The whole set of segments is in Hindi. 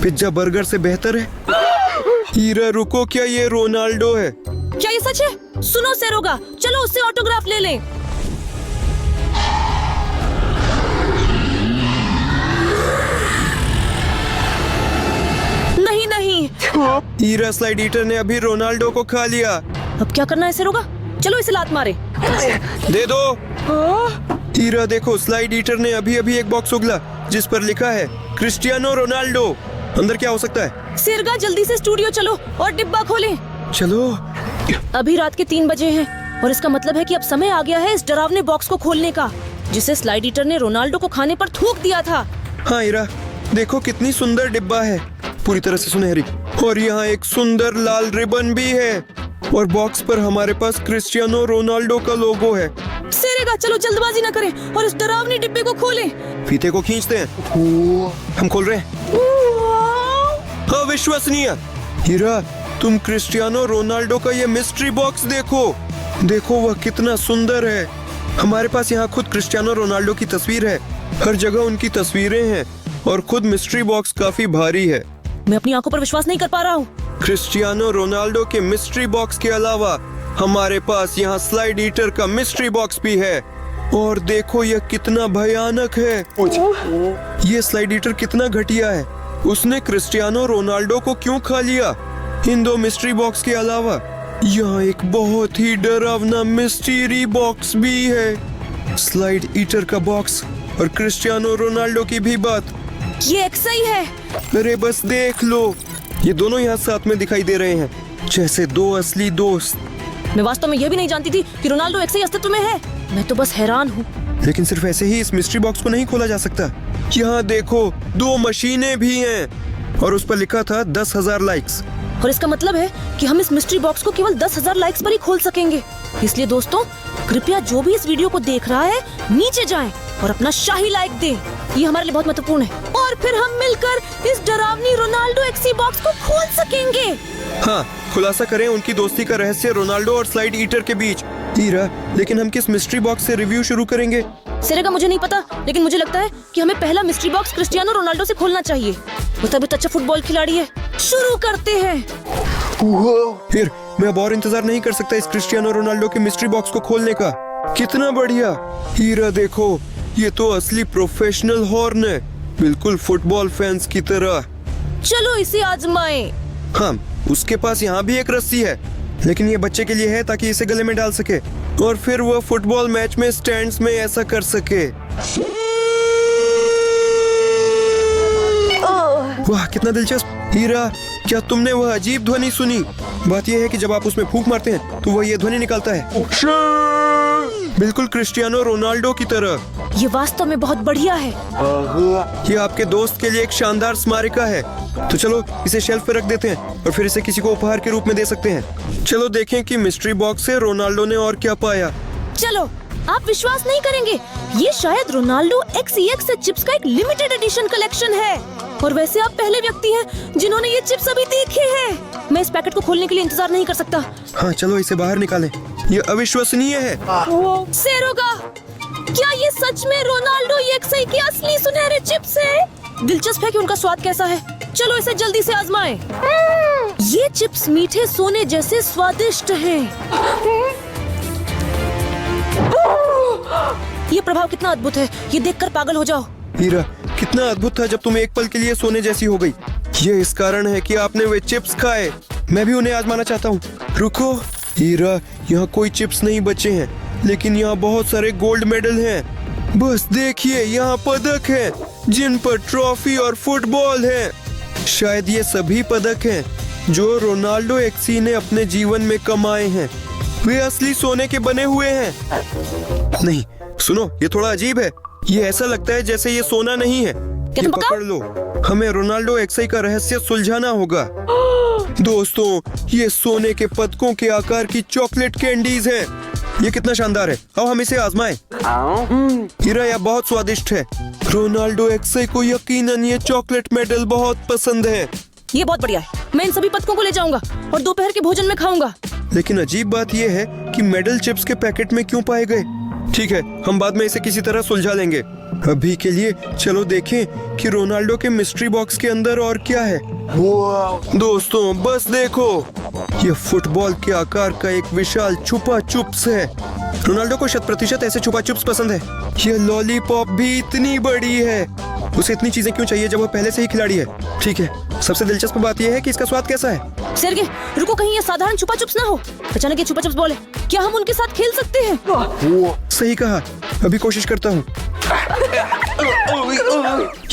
पिज्जा बर्गर से बेहतर है। हीरा रुको, क्या ये रोनाल्डो है? क्या ये सच है? सुनो सेरोगा, चलो उससे ऑटोग्राफ ले लें। नहीं नहीं, हीरा, स्लाइड ईटर ने अभी रोनाल्डो को खा लिया। अब क्या करना है सेरोगा? चलो इसे लात मारे। दे दो। हीरा देखो, स्लाइड ईटर ने अभी अभी एक बॉक्स उगला जिस पर लिखा है क्रिस्टियानो रोनाल्डो। अंदर क्या हो सकता है? सेरोगा जल्दी से स्टूडियो चलो और डिब्बा खोलें। चलो। अभी रात के 3 बजे हैं और इसका मतलब है कि अब समय आ गया है इस डरावने बॉक्स को खोलने का, जिसे स्लाइड ईटर ने रोनाल्डो को खाने पर थूक दिया था। हाँ हीरा, देखो कितनी सुंदर डिब्बा है, पूरी तरह से सुनहरी, और यहाँ एक सुंदर लाल रिबन भी है और बॉक्स पर हमारे पास क्रिस्टियानो रोनाल्डो का लोगो है। सेरेगा चलो जल्दबाजी न करें और इस डरावने डिब्बे को खोलें। फीते को खींचते हैं। हम खोल रहे हैं। अविश्वसनीय। हीरा, तुम क्रिस्टियानो रोनाल्डो का ये मिस्ट्री बॉक्स देखो। देखो वह कितना सुंदर है। हमारे पास यहाँ खुद क्रिस्टियानो रोनाल्डो की तस्वीर है, हर जगह उनकी तस्वीरें हैं और खुद मिस्ट्री बॉक्स काफी भारी है। मैं अपनी आंखों पर विश्वास नहीं कर पा रहा हूँ। क्रिस्टियानो रोनाल्डो के मिस्ट्री बॉक्स के अलावा हमारे पास यहाँ स्लाइड ईटर का मिस्ट्री बॉक्स भी है, और देखो यह कितना भयानक है। ये स्लाइड ईटर कितना घटिया है। उसने क्रिस्टियानो रोनाल्डो को क्यों खा लिया? इन 2 मिस्ट्री बॉक्स के अलावा यहाँ एक बहुत ही डरावना मिस्टीरी बॉक्स भी है। स्लाइड ईटर का बॉक्स और क्रिस्टियानो रोनाल्डो की भी बात। ये एक सही है। अरे बस देख लो, ये दोनों यहाँ साथ में दिखाई दे रहे हैं, जैसे 2 असली दोस्त। मैं वास्तव में यह भी नहीं जानती थी कि रोनाल्डो एक सही अस्तित्व में है। मैं तो बस हैरान हूँ। लेकिन सिर्फ ऐसे ही इस मिस्ट्री बॉक्स को नहीं खोला जा सकता। यहाँ देखो 2 मशीनें भी हैं और उस पर लिखा था 10,000 लाइक्स। और इसका मतलब है कि हम इस मिस्ट्री बॉक्स को केवल 10,000 लाइक्स पर ही खोल सकेंगे। इसलिए दोस्तों, कृपया जो भी इस वीडियो को देख रहा है नीचे जाएं और अपना शाही लाइक दें। ये हमारे लिए बहुत महत्वपूर्ण है। और फिर हम मिलकर इस डरावनी रोनाल्डो एक्सी बॉक्स को खोल सकेंगे। हाँ, खुलासा करें उनकी दोस्ती का रहस्य रोनाल्डो और स्लाइड ईटर के बीच। हीरा, लेकिन हम किस मिस्ट्री बॉक्स से रिव्यू शुरू करेंगे? सेरेगा मुझे नहीं पता, लेकिन मुझे लगता है कि हमें पहला मिस्ट्री बॉक्स क्रिस्टियानो रोनाल्डो से खोलना चाहिए। वो तभी अच्छा फुटबॉल खिलाड़ी है। शुरू करते हैं। फिर मैं अब और इंतजार नहीं कर सकता इस क्रिस्टियानो रोनाल्डो के मिस्ट्री बॉक्स को खोलने का। कितना बढ़िया। हीरा देखो, ये तो असली प्रोफेशनल हॉर्न है, बिल्कुल फुटबॉल फैंस की तरह। चलो इसे आजमाएं। हाँ, उसके पास यहाँ भी एक रस्सी है, लेकिन ये बच्चे के लिए है ताकि इसे गले में डाल सके और फिर वह फुटबॉल मैच में स्टैंड्स में ऐसा कर सके। वाह, कितना दिलचस्प। हीरा, क्या तुमने वह अजीब ध्वनि सुनी? बात यह है कि जब आप उसमें फूंक मारते हैं तो वह ये ध्वनि निकालता है, बिल्कुल क्रिस्टियानो रोनाल्डो की तरह। ये वास्तव में बहुत बढ़िया है। ये आपके दोस्त के लिए एक शानदार स्मारिका है। तो चलो इसे शेल्फ पे रख देते हैं और फिर इसे किसी को उपहार के रूप में दे सकते हैं। चलो देखें कि मिस्ट्री बॉक्स से रोनाल्डो ने और क्या पाया। चलो, आप विश्वास नहीं करेंगे, ये शायद रोनाल्डो XEX से चिप्स का एक लिमिटेड एडिशन कलेक्शन है। और वैसे आप पहले व्यक्ति हैं जिन्होंने ये चिप्स अभी देखे हैं। मैं इस पैकेट को खोलने के लिए इंतजार नहीं कर सकता। हाँ, चलो इसे बाहर निकालें। ये अविश्वसनीय है। सेरोगा, क्या ये सच में रोनाल्डो XI के असली सुनहरे चिप्स हैं? दिलचस्प है कि उनका स्वाद कैसा है। चलो इसे जल्दी से आजमाएं। ये चिप्स मीठे सोने जैसे स्वादिष्ट हैं। ये प्रभाव कितना अद्भुत है, ये देखकर पागल हो जाओ। हीरा, कितना अद्भुत था जब तुम एक पल के लिए सोने जैसी हो गई। ये इस कारण है कि आपने वे चिप्स खाए। मैं भी उन्हें आजमाना चाहता हूँ। रुको हीरा, यहाँ कोई चिप्स नहीं बचे हैं, लेकिन यहाँ बहुत सारे गोल्ड मेडल हैं। बस देखिए, यहाँ पदक हैं जिन पर ट्रॉफी और फुटबॉल है। शायद ये सभी पदक हैं जो रोनाल्डो एक्सी ने अपने जीवन में कमाए हैं। वे असली सोने के बने हुए हैं। नहीं, सुनो, ये थोड़ा अजीब है। ये ऐसा लगता है जैसे ये सोना नहीं है। ये पकड़ लो, हमें रोनाल्डो एक्सी का रहस्य सुलझाना होगा। दोस्तों, ये सोने के पदकों के आकार की चॉकलेट कैंडीज हैं। ये कितना शानदार है। आओ हम इसे आजमाएं। हीरा, यह बहुत स्वादिष्ट है। रोनाल्डो एक्सी को यकीनन ये चॉकलेट मेडल बहुत पसंद है। ये बहुत बढ़िया है। मैं इन सभी पदकों को ले जाऊंगा और दोपहर के भोजन में खाऊंगा। लेकिन अजीब बात यह है कि मेडल चिप्स के पैकेट में क्यों पाए गए? ठीक है, हम बाद में इसे किसी तरह सुलझा लेंगे। अभी के लिए चलो देखें कि रोनाल्डो के मिस्ट्री बॉक्स के अंदर और क्या है। दोस्तों बस देखो, ये फुटबॉल के आकार का एक विशाल छुपा चुप्स है। रोनाल्डो को 100% ऐसे छुपा चुप्स पसंद है। ये लॉलीपॉप भी इतनी बड़ी है। उसे इतनी चीजें क्यों चाहिए जब वो पहले से ही खिलाड़ी है। ठीक है, सबसे दिलचस्प बात यह है कि इसका स्वाद कैसा है। सेर्गे, रुको, कहीं ये साधारण छुपा चुप्स ना हो। अचानक ये छुपा चुप्स बोले, क्या हम उनके साथ खेल सकते हैं? सही कहा, अभी कोशिश करता हूँ।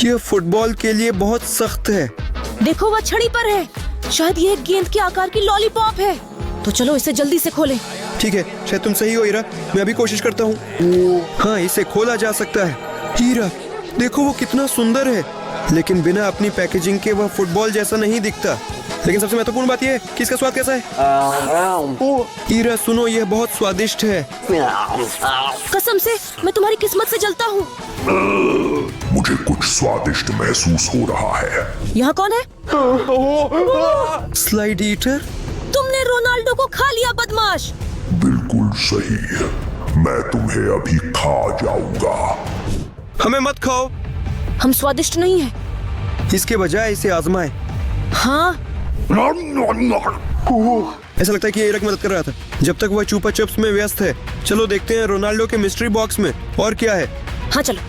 ये फुटबॉल के लिए बहुत सख्त है। देखो वह छड़ी पर है, शायद ये एक गेंद के आकार की लॉलीपॉप है। तो चलो इसे जल्दी से खोलें। ठीक है, शायद तुम सही हो हीरा, मैं अभी कोशिश करता हूँ। हाँ, इसे खोला जा सकता है। हीरा देखो, वो कितना सुंदर है, लेकिन बिना अपनी पैकेजिंग के वह फुटबॉल जैसा नहीं दिखता। लेकिन सबसे महत्वपूर्ण बात यह है कि इसका स्वाद कैसा है। हीरा सुनो, यह बहुत स्वादिष्ट है। कसम से मैं तुम्हारी किस्मत से जलता हूँ। मुझे कुछ स्वादिष्ट महसूस हो रहा है। यहाँ कौन है? स्लाइड ईटर, तुमने रोनाल्डो को खा लिया, बदमाश। बिल्कुल सही, मैं तुम्हें अभी खा जाऊंगा। हमें मत खाओ। हम स्वादिष्ट नहीं है। इसके बजाय इसे आजमाएं। हाँ, ऐसा लगता है कि ये हीरा की मदद कर रहा था जब तक वह चुपा चप्स में व्यस्त है। चलो देखते हैं रोनाल्डो के मिस्ट्री बॉक्स में और क्या है। हाँ चलो।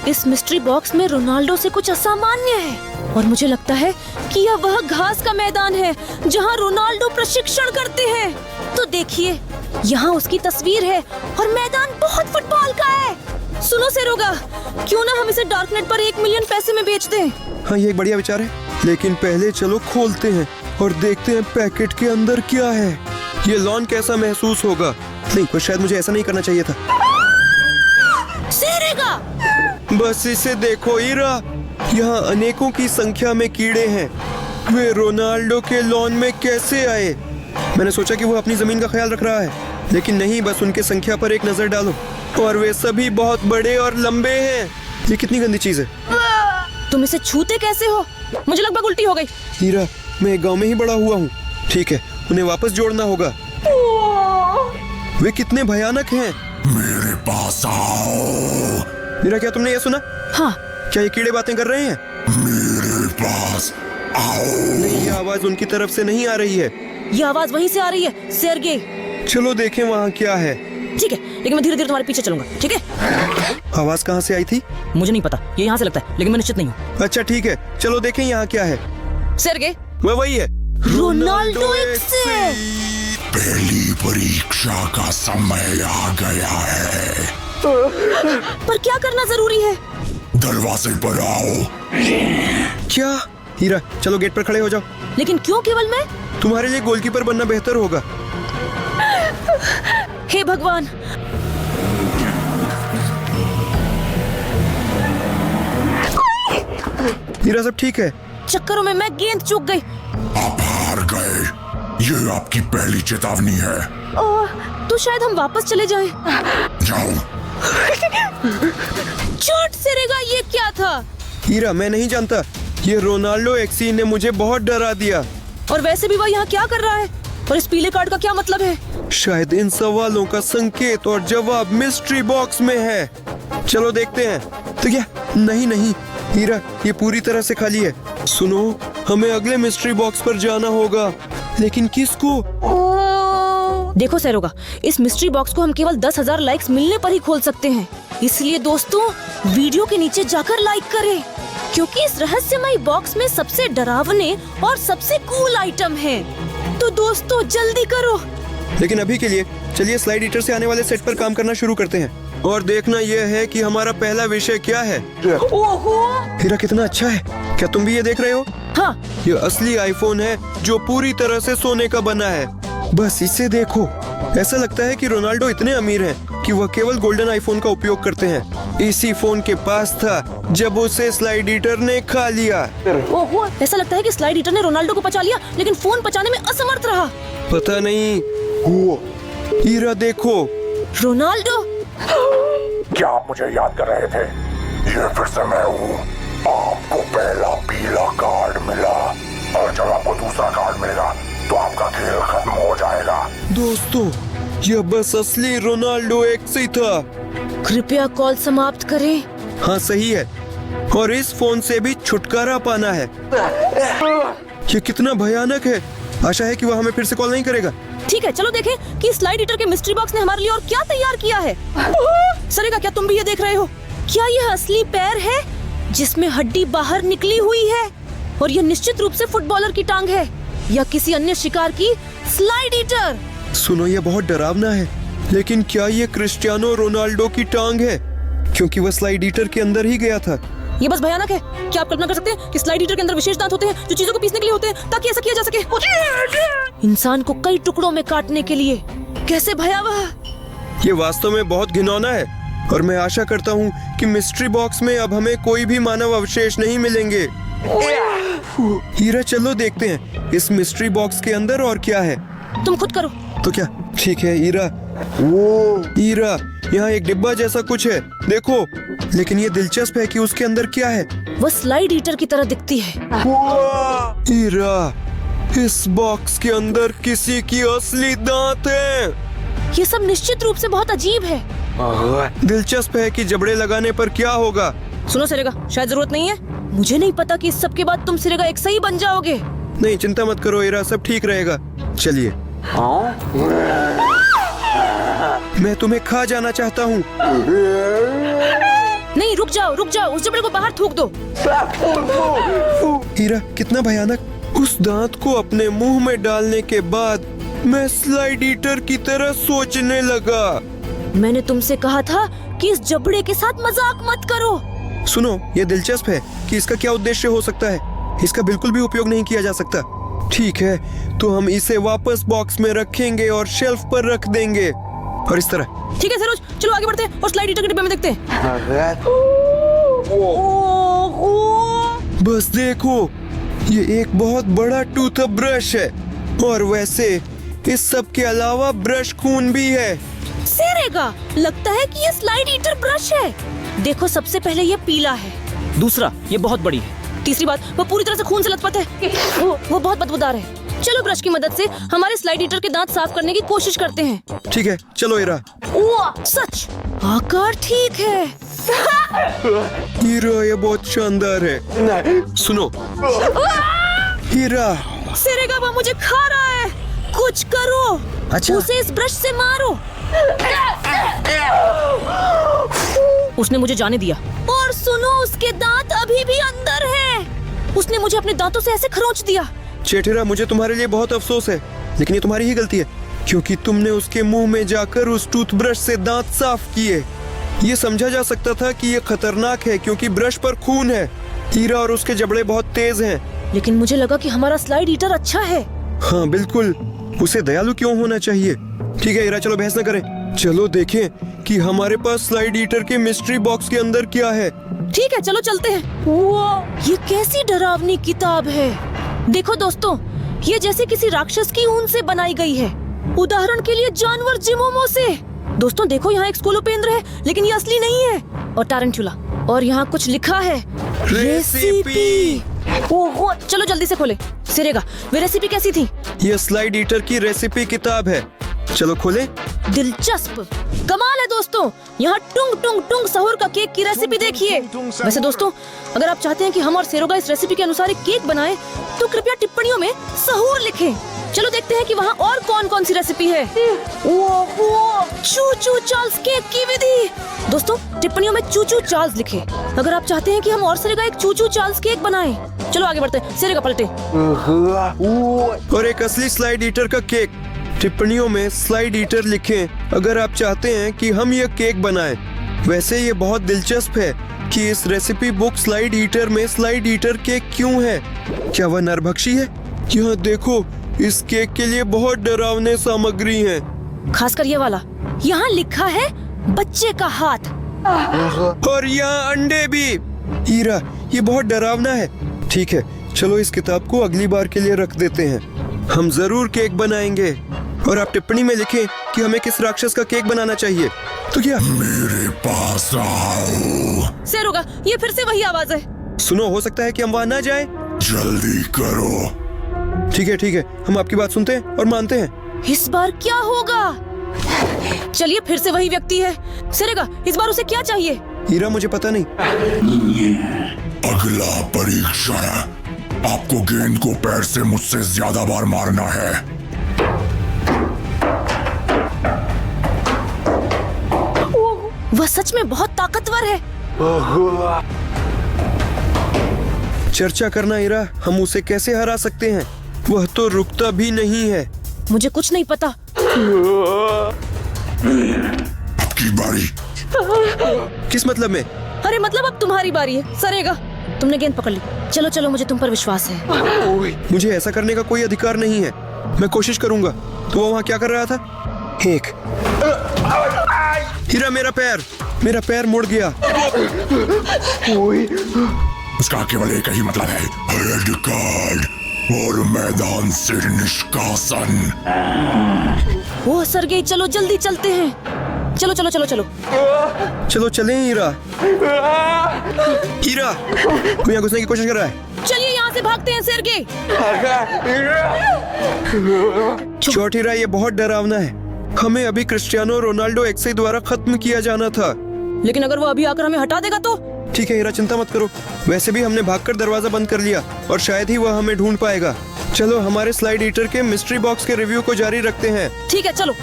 इस मिस्ट्री बॉक्स में रोनाल्डो से कुछ असामान्य है और मुझे लगता है कि यह वह घास का मैदान है जहाँ रोनाल्डो प्रशिक्षण करते हैं। तो देखिए, यहाँ उसकी तस्वीर है और मैदान बहुत फुटबॉल का है। सुनो सेरोगा, क्यों ना हम इसे डार्कनेट पर 1 मिलियन पैसे में बेच दें? हाँ, ये एक बढ़िया विचार है, लेकिन पहले चलो खोलते हैं और देखते हैं पैकेट के अंदर क्या है। ये लॉन कैसा महसूस होगा। नहीं, कुछ शायद मुझे ऐसा नहीं करना चाहिए था। सेरेगा, बस इसे देखो हीरा, यहाँ अनेकों की संख्या में कीड़े हैं। वे रोनाल्डो के लॉन में कैसे आए? मैंने सोचा कि वो अपनी जमीन का ख्याल रख रहा है, लेकिन नहीं, बस उनके संख्या पर एक नजर डालो और वे सभी बहुत बड़े और लंबे हैं। ये कितनी गंदी चीज है। तुम इसे छूते कैसे हो? मुझे लगभग उल्टी हो गई। हीरा, मैं एक गांव में ही बड़ा हुआ हूँ। ठीक है, उन्हें वापस जोड़ना होगा। वे कितने भयानक हैं। मेरे पास आओ। हीरा, क्या तुमने ये सुना? हाँ, क्या ये कीड़े बातें कर रहे हैं? मेरे पास आओ। नहीं, ये आवाज उनकी तरफ से नहीं आ रही है। ये आवाज वहीं से आ रही है, सेर्गे। चलो देखें वहाँ क्या है। ठीक है, लेकिन मैं धीरे धीरे तुम्हारे पीछे चलूंगा, ठीक है? आवाज कहाँ से आई थी? मुझे नहीं पता, ये यहाँ से लगता है, लेकिन मैं निश्चित नहीं हूँ। अच्छा ठीक है, चलो देखें यहाँ क्या है। सेर्गे, वह वही है, रोनाल्डो एक्से। पहली परीक्षा का समय आ गया है। पर क्या करना जरूरी है? दरवाजे पर आओ। क्या? हीरा, चलो गेट पर खड़े हो जाओ। लेकिन क्यों केवल मैं? तुम्हारे लिए गोलकीपर बनना बेहतर होगा। हे भगवान, हीरा, सब ठीक है? चक्करों में मैं गेंद चूक गई। आप हार गए, ये आपकी पहली चेतावनी है। तो शायद हम वापस चले जाएं। जाओ। चोट सेरेगा, ये क्या था? हीरा, मैं नहीं जानता, ये रोनाल्डो एक्सी ने मुझे बहुत डरा दिया। और वैसे भी वह यहाँ क्या कर रहा है? और इस पीले कार्ड का क्या मतलब है? शायद इन सवालों का संकेत और जवाब मिस्ट्री बॉक्स में है। चलो देखते हैं। तो क्या? नहीं हीरा, ये पूरी तरह से खाली है। सुनो, हमें अगले मिस्ट्री बॉक्स पर जाना होगा, लेकिन किसको? देखो सेरोगा, इस मिस्ट्री बॉक्स को हम केवल 10,000 लाइक्स मिलने पर ही खोल सकते हैं। इसलिए दोस्तों, वीडियो के नीचे जाकर लाइक करें, क्योंकि इस रहस्यमयी बॉक्स में सबसे डरावने और सबसे कूल आइटम है। तो दोस्तों जल्दी करो। लेकिन अभी के लिए चलिए स्लाइड ईटर से आने वाले सेट पर काम करना शुरू करते हैं और देखना यह है कि हमारा पहला विषय क्या है। ओहो! हीरा, कितना अच्छा है। क्या तुम भी ये देख रहे हो? हाँ, ये असली आईफोन है जो पूरी तरह से सोने का बना है। बस इसे देखो, ऐसा लगता है कि रोनाल्डो इतने अमीर हैं कि वह केवल गोल्डन आईफोन का उपयोग करते हैं। इसी फोन के पास था जब उसे स्लाइड ईटर ने खा लिया। ओहो! ऐसा लगता है कि स्लाइड ईटर ने रोनाल्डो को पचा लिया, लेकिन फोन पचाने में असमर्थ रहा। पता नहीं। हीरा देखो, रोनाल्डो, क्या आप मुझे याद कर रहे थे? ये फिर से मैं हूँ। आपको पहला पीला कार्ड मिला और जब आपको दूसरा कार्ड मिलेगा तो आपका खेल खत्म हो जाएगा। दोस्तों यह बस असली रोनाल्डो एक्स ही था। कृपया कॉल समाप्त करें। हाँ सही है, और इस फोन से भी छुटकारा पाना है। ये कितना भयानक है। आशा है कि वह हमें फिर से कॉल नहीं करेगा। ठीक है, चलो देखें कि स्लाइड ईटर के मिस्ट्री बॉक्स ने हमारे लिए और क्या तैयार किया है। सरेगा, क्या तुम भी ये देख रहे हो? क्या यह असली पैर है जिसमें हड्डी बाहर निकली हुई है? और यह निश्चित रूप से फुटबॉलर की टांग है या किसी अन्य शिकार की स्लाइड ईटर। सुनो, ये बहुत डरावना है, लेकिन क्या ये क्रिस्टियानो रोनाल्डो की टांग है? क्योंकि वह स्लाइड ईटर के अंदर ही गया था। ये बस भयानक है। क्या आप कल्पना कर सकते हैं कि स्लाइड ईटर के अंदर विशेष दांत होते हैं जो चीजों को पीसने के लिए होते हैं ताकि ऐसा किया जा सके, इंसान को कई टुकड़ों में काटने के लिए। कैसे भयावह! ये वास्तव में बहुत घिनौना है, और मैं आशा करता हूँ कि मिस्ट्री बॉक्स में अब हमें कोई भी मानव अवशेष नहीं मिलेंगे। हीरा, चलो देखते हैं इस मिस्ट्री बॉक्स के अंदर और क्या है। तुम खुद करो। तो क्या? ठीक है हीरा। हीरा, यहाँ एक डिब्बा जैसा कुछ है, देखो। लेकिन ये दिलचस्प है कि उसके अंदर क्या है। वह स्लाइड ईटर की तरह दिखती है। हीरा, इस बॉक्स के अंदर किसी की असली दांत है। ये सब निश्चित रूप से बहुत अजीब है। दिलचस्प है कि जबड़े लगाने पर क्या होगा। सुनो सरेगा, शायद जरूरत नहीं है। मुझे नहीं पता कि इस सब के बाद तुम सिरेगा एक सही बन जाओगे। नहीं, चिंता मत करो हीरा, सब ठीक रहेगा। चलिए। मैं तुम्हें खा जाना चाहता हूँ। नहीं, रुक जाओ, उस जबड़े को बाहर थूक दो। हीरा, कितना भयानक। उस दांत को अपने मुंह में डालने के बाद मैं स्लाइड ईटर की तरह सोचने लगा। मैंने तुमसे कहा था कि इस जबड़े के साथ मजाक मत करो। सुनो, ये दिलचस्प है कि इसका क्या उद्देश्य हो सकता है। इसका बिल्कुल भी उपयोग नहीं किया जा सकता। ठीक है, तो हम इसे वापस बॉक्स में रखेंगे और शेल्फ पर रख देंगे, और इस तरह। ठीक है सरोज, चलो आगे बढ़ते हैं और स्लाइड ईटर के डिब्बे में देखते हैं। बस देखो, ये एक बहुत बड़ा टूथ ब्रश है, और वैसे इस सब के अलावा ब्रश खून भी है। सेरेगा, लगता है कि ये स्लाइड ईटर ब्रश है। देखो, सबसे पहले ये पीला है। दूसरा, ये बहुत बड़ी है। तीसरी बात, वो पूरी तरह से खून से लथपथ है। वो बहुत बदबूदार है। चलो ब्रश की मदद से हमारे स्लाइड ईटर के दांत साफ करने की कोशिश करते हैं। ठीक है, चलो हीरा। सच, आकार ठीक है। हीरा, ये बहुत शानदार है। सुनो हीरा। सेरेगा, वो मुझे खा रहा है। कुछ करो। अच्छा। उसे इस ब्रश से मारो। उसने मुझे जाने दिया। और सुनो, उसके दांत अभी भी अंदर हैं। उसने मुझे अपने दांतों से ऐसे खरोंच दिया। चेटिरा, मुझे तुम्हारे लिए बहुत अफसोस है, लेकिन ये तुम्हारी ही गलती है, क्योंकि तुमने उसके मुंह में जाकर उस टूथब्रश से दांत साफ किए। ये समझा जा सकता था कि ये खतरनाक है क्योंकि ब्रश पर खून है। हीरा और उसके जबड़े बहुत तेज हैं। लेकिन मुझे लगा कि हमारा स्लाइड ईटर अच्छा है। हाँ बिल्कुल, उसे दयालु क्यों होना चाहिए। ठीक है हीरा, चलो बहस न करें। चलो देखें कि हमारे पास स्लाइड ईटर के मिस्ट्री बॉक्स के अंदर क्या है। ठीक है, चलो चलते हैं। ये कैसी डरावनी किताब है। देखो दोस्तों, ये जैसे किसी राक्षस की ऊन से बनाई गई है। उदाहरण के लिए जानवर जिमोमो से। दोस्तों देखो, यहाँ एक स्कोलोपेंद्र है, लेकिन ये असली नहीं है। और टारंटुला। और यहाँ कुछ लिखा है, रेसिपी। ओहो, चलो जल्दी से खोले। सिरेगा, वे रेसिपी कैसी थी? ये स्लाइड ईटर की रेसिपी किताब है। चलो खोले। दिलचस्प, कमाल है दोस्तों। यहाँ टुंग टुंग टुंग सहूर का केक की रेसिपी देखिए। वैसे दोस्तों, अगर आप चाहते हैं कि हम और सेरोगा इस रेसिपी के अनुसार एक केक बनाएं, तो कृपया टिप्पणियों में सहूर लिखें। चलो देखते हैं कि वहाँ और कौन कौन सी रेसिपी है। चू चू चार्ल्स केक की विधि। दोस्तों, टिप्पणियों में चू चू चार्ल्स लिखें अगर आप चाहते हैं कि हम और सेरेगा एक चू चू चार्ल्स केक बनाएं। चलो आगे बढ़ते हैं। सेरेगा पलटे। और एक असली स्लाइड ईटर का केक। टिप्पणियों में स्लाइड ईटर लिखें अगर आप चाहते हैं कि हम यह केक बनाएं। वैसे ये बहुत दिलचस्प है कि इस रेसिपी बुक स्लाइड ईटर में स्लाइड ईटर केक क्यों है। क्या वह नरभक्षी है? यहाँ देखो, इस केक के लिए बहुत डरावने सामग्री हैं। खासकर ये वाला। यहाँ लिखा है बच्चे का हाथ। और यहाँ अंडे भी। हीरा, ये बहुत डरावना है। ठीक है, चलो इस किताब को अगली बार के लिए रख देते हैं। हम जरूर केक बनाएंगे। और आप टिप्पणी में लिखें कि हमें किस राक्षस का केक बनाना चाहिए। तो क्या मेरे पास आओ। सेरोगा, ये फिर से वही आवाज है। सुनो, हो सकता है कि हम वहाँ ना जाएं। जल्दी करो। ठीक है, हम आपकी बात सुनते हैं और मानते हैं। इस बार क्या होगा? चलिए फिर से वही व्यक्ति है। सिरेगा, इस बार उसे क्या चाहिए? हीरा मुझे पता नहीं। अगला परीक्षण, आपको गेंद को पैर से मुझसे ज्यादा बार मारना है। वह सच में बहुत ताकतवर है। चर्चा करना हीरा, हम उसे कैसे हरा सकते हैं? वह तो रुकता भी नहीं है। मुझे कुछ नहीं पता। आपकी बारी। किस मतलब में? अरे मतलब अब तुम्हारी बारी है। सरेगा, तुमने गेंद पकड़ ली। चलो चलो, मुझे तुम पर विश्वास है। मुझे ऐसा करने का कोई अधिकार नहीं है। मैं कोशिश करूंगा। तो वो वहाँ क्या कर रहा था? एक हीरा, मेरा पैर मुड़ गया। उसका केवल एक ही मतलब है, रेड कार्ड और मैदान से निष्कासन। ओह सरगेई, चलो जल्दी चलते हैं। चलो चलो चलो चलो। चलो चलें हीरा। हीरा, तू यहाँ घुसने की कोशिश कर रहा है। चलिए यहाँ से भागते हैं सेर्गेई। चोट हीरा, ये बहुत डरावना है। हमें अभी क्रिस्टियानो रोनाल्डो एक्से द्वारा खत्म किया जाना था। लेकिन अगर वो अभी आकर हमें हटा देगा तो? ठीक है हीरा, चिंता मत करो। वैसे भी हमने भागकर दरवाजा बंद कर लिया और शायद ही वह हमें ढूंढ पाएगा। चलो हमारे स्लाइड ईटर के मिस्ट्री बॉक्स के रिव्यू को जारी रखते हैं। ठीक है चलो।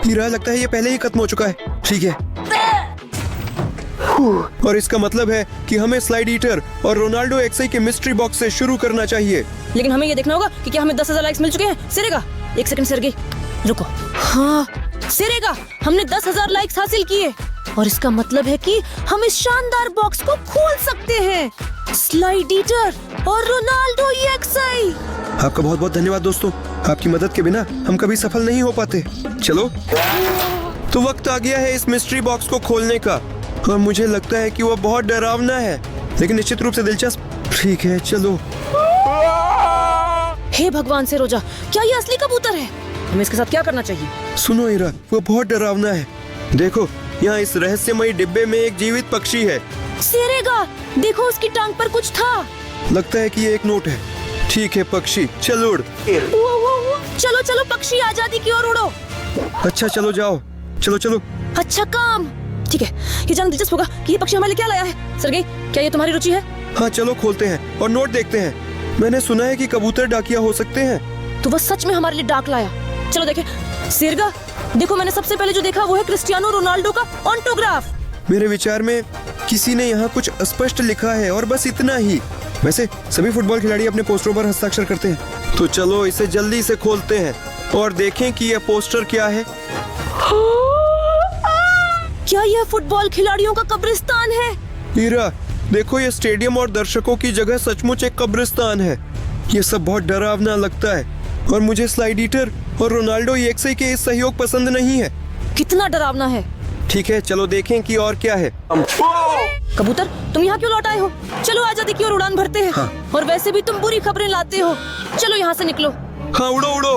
हीरा, लगता है ये पहले ही खत्म हो चुका है। ठीक है, और इसका मतलब है कि हमें स्लाइड ईटर और रोनाल्डो एक्से के मिस्ट्री बॉक्स से शुरू करना चाहिए। लेकिन हमें ये देखना होगा कि क्या हमें 10,000 लाइक्स मिल चुके हैं। सिरेगा, एक सेकंड सेर्गेई, रुको। हाँ सिरेगा, हमने 10,000 लाइक्स हासिल किए और इसका मतलब है कि हम इस शानदार बॉक्स को खोल सकते हैं। स्लाइड ईटर और रोनाल्डो एक्से। आपका बहुत बहुत धन्यवाद दोस्तों। आपकी मदद के बिना हम कभी सफल नहीं हो पाते। चलो, तो वक्त आ गया है इस मिस्ट्री बॉक्स को खोलने का और मुझे लगता है कि वह बहुत डरावना है, लेकिन निश्चित रूप से दिलचस्प। ठीक है चलो। हे भगवान से रोजा, क्या ये असली कबूतर है? हमें इसके साथ क्या करना चाहिए? सुनो हीरा, वो बहुत डरावना है। देखो, यहाँ इस रहस्यमयी डिब्बे में एक जीवित पक्षी है। सिरेगा, देखो उसकी टांग पर कुछ था। लगता है कि ये एक नोट है। ठीक है पक्षी, चल उड़। चलो चलो पक्षी, आजादी की ओर उड़ो। अच्छा चलो जाओ, चलो चलो। अच्छा काम। ठीक है, ये जानना दिलचस्प होगा कि ये पक्षी हमारे लिए क्या लाया है। सेर्गेई, क्या ये तुम्हारी रुचि है? हाँ चलो खोलते हैं और नोट देखते हैं। मैंने सुना है कि कबूतर डाकिया हो सकते हैं। तो वह सच में हमारे लिए डाक लाया। चलो देखें। सिरेगा, देखो मैंने सबसे पहले जो देखा वो है क्रिस्टियानो रोनाल्डो का ऑटोग्राफ। मेरे विचार में किसी ने यहाँ कुछ अस्पष्ट लिखा है और बस इतना ही। वैसे सभी फुटबॉल खिलाड़ी अपने पोस्टरों पर हस्ताक्षर करते हैं। तो चलो इसे जल्दी से खोलते हैं और देखें कि यह पोस्टर क्या है। क्या यह फुटबॉल खिलाड़ियों का कब्रिस्तान है? हीरा, देखो ये स्टेडियम और दर्शकों की जगह सचमुच एक कब्रिस्तान है। ये सब बहुत डरावना लगता है और मुझे स्लाइड ईटर और रोनाल्डो एक्से के इस सहयोग पसंद नहीं है। कितना डरावना है। ठीक है, चलो देखें कि और क्या है। कबूतर, तुम यहाँ क्यों लौट आए हो? चलो आजादी की ओर उड़ान भरते हैं। हाँ। और वैसे भी तुम बुरी खबरें लाते हो। चलो यहाँ से निकलो। हाँ उड़ो उड़ो।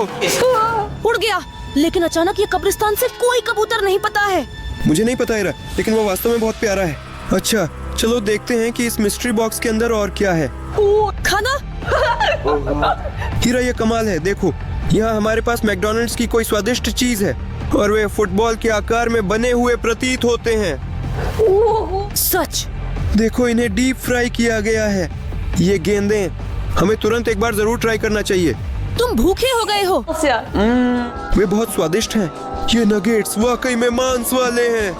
उड़ गया, लेकिन अचानक ये कब्रिस्तान से कोई कबूतर नहीं पता है। मुझे नहीं पता हीरा, लेकिन वो वास्तव में बहुत प्यारा है। अच्छा चलो देखते हैं कि इस मिस्ट्री बॉक्स के अंदर और क्या है। खाना। हीरा, ये कमाल है। देखो, यहाँ हमारे पास मैकडॉनल्ड्स की कोई स्वादिष्ट चीज है और वे फुटबॉल के आकार में बने हुए प्रतीत होते हैं। सच। देखो, इन्हें डीप फ्राई किया गया है। ये गेंदें हमें तुरंत एक बार जरूर ट्राई करना चाहिए। तुम भूखे हो गए हो। वे बहुत स्वादिष्ट हैं। ये नगेट्स वाकई में मांस वाले हैं,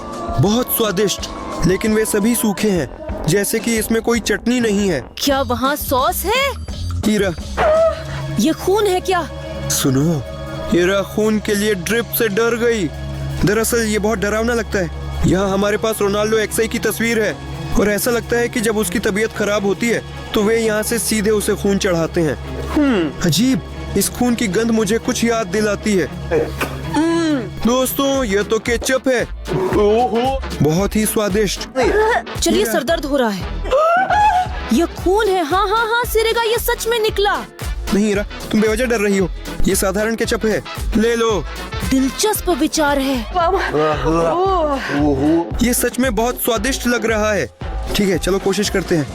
बहुत स्वादिष्ट। लेकिन वे सभी सूखे हैं, जैसे कि इसमें कोई चटनी नहीं है। क्या वहाँ सॉस है? हीरा, ये खून है क्या? सुनो, हीरा खून के लिए ड्रिप से डर गई। दरअसल ये बहुत डरावना लगता है। यहाँ हमारे पास रोनाल्डो एक्से की तस्वीर है और ऐसा लगता है कि जब उसकी तबीयत खराब होती है तो वे यहाँ से सीधे उसे खून चढ़ाते हैं। अजीब, इस खून की गंध मुझे कुछ याद दिलाती है। दोस्तों, ये तो केचप है, बहुत ही स्वादिष्ट। चलिए, सरदर्द हो रहा है। ये खून है। हाँ हाँ हाँ सिरेगा, ये सच में निकला। नहीं हीरा, तुम बेवजह डर रही हो। ये साधारण केचप है, ले लो। दिलचस्प विचार है। ये सच में बहुत स्वादिष्ट लग रहा है। ठीक है, चलो कोशिश करते हैं।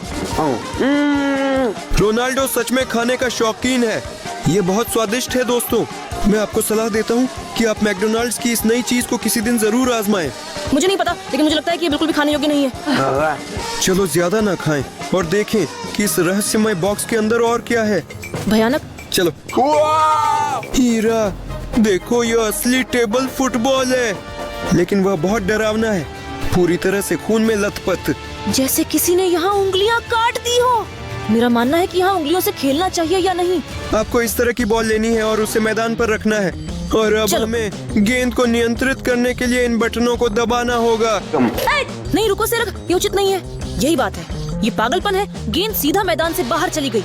रोनाल्डो सच में खाने का शौकीन है। ये बहुत स्वादिष्ट है दोस्तों। मैं आपको सलाह देता हूँ कि आप मैकडोनाल्ड्स की इस नई चीज को किसी दिन जरूर आजमाएं। मुझे नहीं पता, लेकिन मुझे लगता है कि ये बिल्कुल भी खाने योग्य नहीं है। चलो ज्यादा ना खाएं और देखें कि इस रहस्यमय बॉक्स के अंदर और क्या है। भयानक। चलो। हीरा, देखो ये असली टेबल फुटबॉल है, लेकिन वह बहुत डरावना है, पूरी तरह से खून में लथपथ। जैसे किसी ने यहाँ उंगलियाँ काट दी हो। मेरा मानना है कि यहाँ उंगलियों से खेलना चाहिए या नहीं। आपको इस तरह की बॉल लेनी है और उसे मैदान पर रखना है, और अब चलो। हमें गेंद को नियंत्रित करने के लिए इन बटनों को दबाना होगा। नहीं रुको सेरग, ये उचित नहीं है। यही बात है, ये पागलपन है। गेंद सीधा मैदान से बाहर चली गई।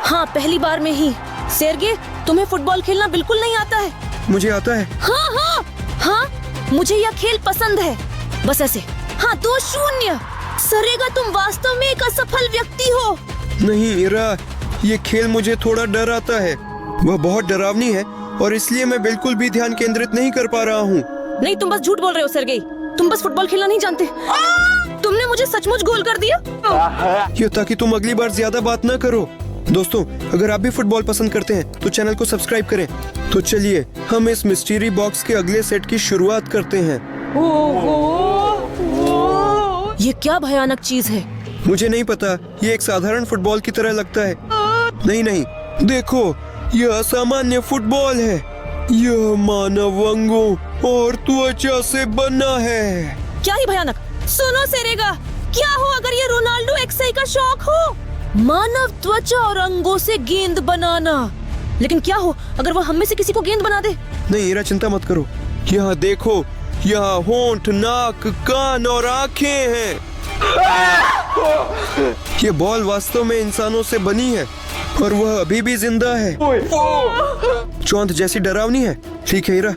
हाँ, पहली बार में ही। सेर्गे, तुम्हें फुटबॉल खेलना बिल्कुल नहीं आता है। मुझे आता है। हाँ हाँ हाँ, मुझे यह खेल पसंद है। बस ऐसे। हाँ, 2-0। सरेगा, तुम वास्तव में एक असफल व्यक्ति हो। नहीं हीरा, ये खेल मुझे थोड़ा डर आता है। वह बहुत डरावनी है और इसलिए मैं बिल्कुल भी ध्यान केंद्रित नहीं कर पा रहा हूँ। नहीं, तुम बस झूठ बोल रहे हो सेर्गेई। तुम बस फुटबॉल खेलना नहीं जानते। तुमने मुझे सचमुच गोल कर दिया। ये ताकि तुम अगली बार ज्यादा बात ना करो। दोस्तों, अगर आप भी फुटबॉल पसंद करते हैं तो चैनल को सब्सक्राइब करें। तो चलिए हम इस मिस्ट्री बॉक्स के अगले सेट की शुरुआत करते हैं। ये क्या भयानक चीज है? मुझे नहीं पता, ये एक साधारण फुटबॉल की तरह लगता है। नहीं नहीं, देखो, यह असामान्य फुटबॉल है। यह मानव अंगों और त्वचा से बना है। क्या ही भयानक। सुनो सेरेगा, क्या हो अगर ये रोनाल्डो एक्सआई का शौक हो? मानव त्वचा और अंगों से गेंद बनाना। लेकिन क्या हो अगर वो हम में से किसी को गेंद बना दे? नहीं हीरा, चिंता मत करो। यहाँ देखो, यहाँ होंठ, नाक, कान और आँखें हैं। ये बॉल वास्तव में इंसानों से बनी है और वह अभी भी जिंदा है। चौंध जैसी डरावनी है। ठीक है हीरा,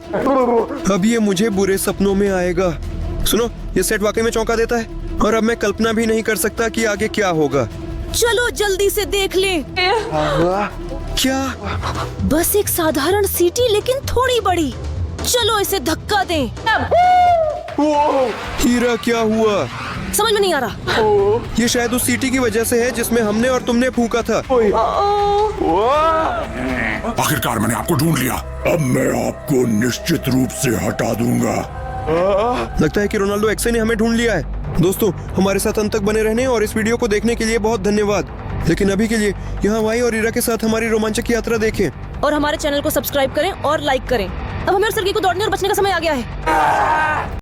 अब ये मुझे बुरे सपनों में आएगा। सुनो, ये सेट वाकई में चौंका देता है और अब मैं कल्पना भी नहीं कर सकता कि आगे क्या होगा। चलो जल्दी से देख लें। क्या? बस एक साधारण सीटी, लेकिन थोड़ी बड़ी। चलो इसे धक्का दें। हीरा, क्या हुआ? समझ में नहीं आ रहा। ये शायद उस सीटी की वजह से है जिसमें हमने और तुमने फूंका था। आखिरकार मैंने आपको ढूंढ लिया। अब मैं आपको निश्चित रूप से हटा दूंगा। लगता है कि रोनाल्डो एक्सआई ने हमें ढूंढ लिया है। दोस्तों, हमारे साथ अंत तक बने रहने और इस वीडियो को देखने के लिए बहुत धन्यवाद। लेकिन अभी के लिए यहाँ वाई और हीरा के साथ हमारी रोमांचक यात्रा देखें और हमारे चैनल को सब्सक्राइब करें और लाइक करें। अब हमें और सेर्गेई को दौड़ने और बचने का समय आ गया है।